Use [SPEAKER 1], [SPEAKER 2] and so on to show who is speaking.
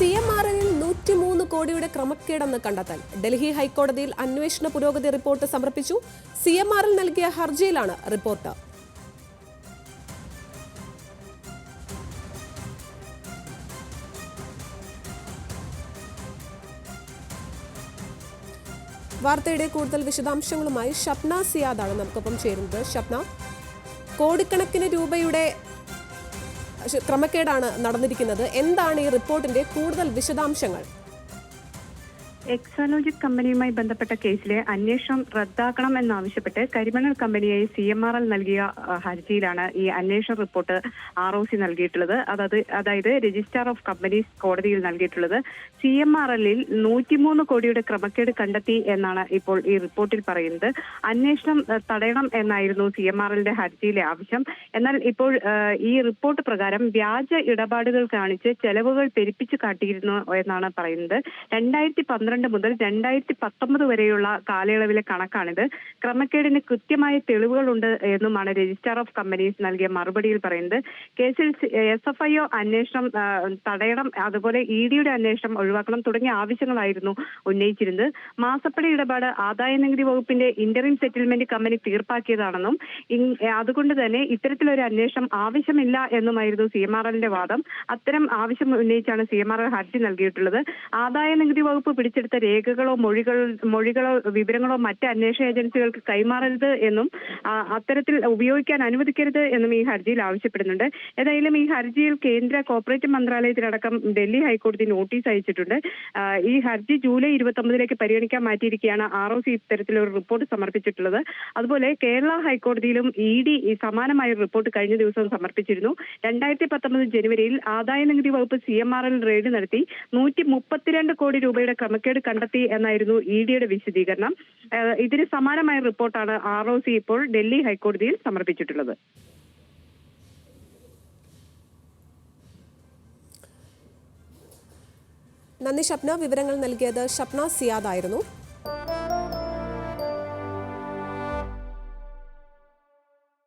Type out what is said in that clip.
[SPEAKER 1] CMRL 103 കോടിയുടെ ക്രമക്കേടെന്ന് കണ്ടെത്തൽ. ഡൽഹി ഹൈക്കോടതിയിൽ അന്വേഷണ പുരോഗതി റിപ്പോർട്ട് സമർപ്പിച്ചു. CMRL നൽകിയ ഹർജിയിലാണ് റിപ്പോർട്ട്. വാർത്തയുടെ കൂടുതൽ വിശദാംശങ്ങളുമായി ഷപ്ന സിയാദാണ് നമുക്കൊപ്പം ചേരുന്നത്. ഷപ്ന, കോടിക്കണക്കിന് രൂപയുടെ ക്രമക്കേടാണ് നടന്നിരിക്കുന്നത്. എന്താണ് ഈ റിപ്പോർട്ടിന്റെ കൂടുതൽ വിശദാംശങ്ങൾ?
[SPEAKER 2] എക്സാലോജിക് കമ്പനിയുമായി ബന്ധപ്പെട്ട കേസിലെ അന്വേഷണം റദ്ദാക്കണം എന്നാവശ്യപ്പെട്ട് കരിമണൽ കമ്പനിയെ CMRL നൽകിയ ഹർജിയിലാണ് ഈ അന്വേഷണ റിപ്പോർട്ട് ROC നൽകിയിട്ടുള്ളത്. അതായത് രജിസ്ട്രാർ ഓഫ് കമ്പനീസ് കോടതിയിൽ നൽകിയിട്ടുള്ളത്. CMRLൽ 103 കോടിയുടെ ക്രമക്കേട് കണ്ടെത്തി എന്നാണ് ഇപ്പോൾ ഈ റിപ്പോർട്ടിൽ പറയുന്നത്. അന്വേഷണം തടയണം എന്നായിരുന്നു CMRLന്റെ ഹർജിയിലെ ആവശ്യം. എന്നാൽ ഇപ്പോൾ ഈ റിപ്പോർട്ട് പ്രകാരം വ്യാജ ഇടപാടുകൾ കാണിച്ച് ചെലവുകൾ പെരുപ്പിച്ചു കാട്ടിയിരുന്നു എന്നാണ് പറയുന്നത്. 2012 മുതൽ 2019 വരെയുള്ള കാലയളവിലെ കണക്കാണിത്. ക്രമക്കേടിന് കൃത്യമായ തെളിവുകളുണ്ട് എന്നുമാണ് രജിസ്ട്രാർ ഓഫ് കമ്പനീസ് നൽകിയ മറുപടിയിൽ പറയുന്നത്. കേസിൽ SFIO അന്വേഷണം തടയണം, അതുപോലെ EDയുടെ അന്വേഷണം ഒഴിവാക്കണം തുടങ്ങിയ ആവശ്യങ്ങളായിരുന്നു ഉന്നയിച്ചിരുന്നത്. മാസപ്പടി ഇടപാട് ആദായ നികുതി വകുപ്പിന്റെ ഇന്ററിം സെറ്റിൽമെന്റ് കമ്പനി തീർപ്പാക്കിയതാണെന്നും അതുകൊണ്ട് തന്നെ ഇത്തരത്തിലൊരു അന്വേഷണം ആവശ്യമില്ല എന്നുമായിരുന്നു CMRLന്റെ വാദം. അത്തരം ആവശ്യം ഉന്നയിച്ചാണ് CMRL ഹർജി നൽകിയിട്ടുള്ളത്. ആദായ നികുതി വകുപ്പ് പിടിച്ചെടുത്ത രേഖകളോ മൊഴികളോ വിവരങ്ങളോ മറ്റ് അന്വേഷണ ഏജൻസികൾക്ക് കൈമാറരുത് എന്നും അത്തരത്തിൽ ഉപയോഗിക്കാൻ അനുവദിക്കരുത് എന്നും ഈ ഹർജിയിൽ ആവശ്യപ്പെടുന്നുണ്ട്. ഏതായാലും ഈ ഹർജിയിൽ കേന്ദ്ര കോർപ്പറേറ്റ് മന്ത്രാലയത്തിനടക്കം ഡൽഹി ഹൈക്കോടതി നോട്ടീസ് അയച്ചിട്ടുണ്ട്. ഈ ഹർജി ജൂലൈ 29 പരിഗണിക്കാൻ മാറ്റിയിരിക്കുകയാണ് ROC ഇത്തരത്തിലൊരു റിപ്പോർട്ട് സമർപ്പിച്ചിട്ടുള്ളത്. അതുപോലെ കേരള ഹൈക്കോടതിയിലും ED സമാനമായ റിപ്പോർട്ട് കഴിഞ്ഞ ദിവസം സമർപ്പിച്ചിരുന്നു. 2019 ജനുവരിയിൽ ആദായ നികുതി വകുപ്പ് CMRL റെയ്ഡ് നടത്തി 132 കോടി രൂപയുടെ ക്രമക്കേട് കണ്ടെത്തി എന്നായിരുന്നു EDയുടെ വിശദീകരണം. ഇതിന് സമാനമായ റിപ്പോർട്ടാണ് ROC ഇപ്പോൾ ഡൽഹി ഹൈക്കോടതിയിൽ സമർപ്പിച്ചിട്ടുള്ളത്.
[SPEAKER 1] നന്ദി ഷപ്ന. വിവരങ്ങൾ നൽകിയത് ഷപ്ന സിയാദായിരുന്നു.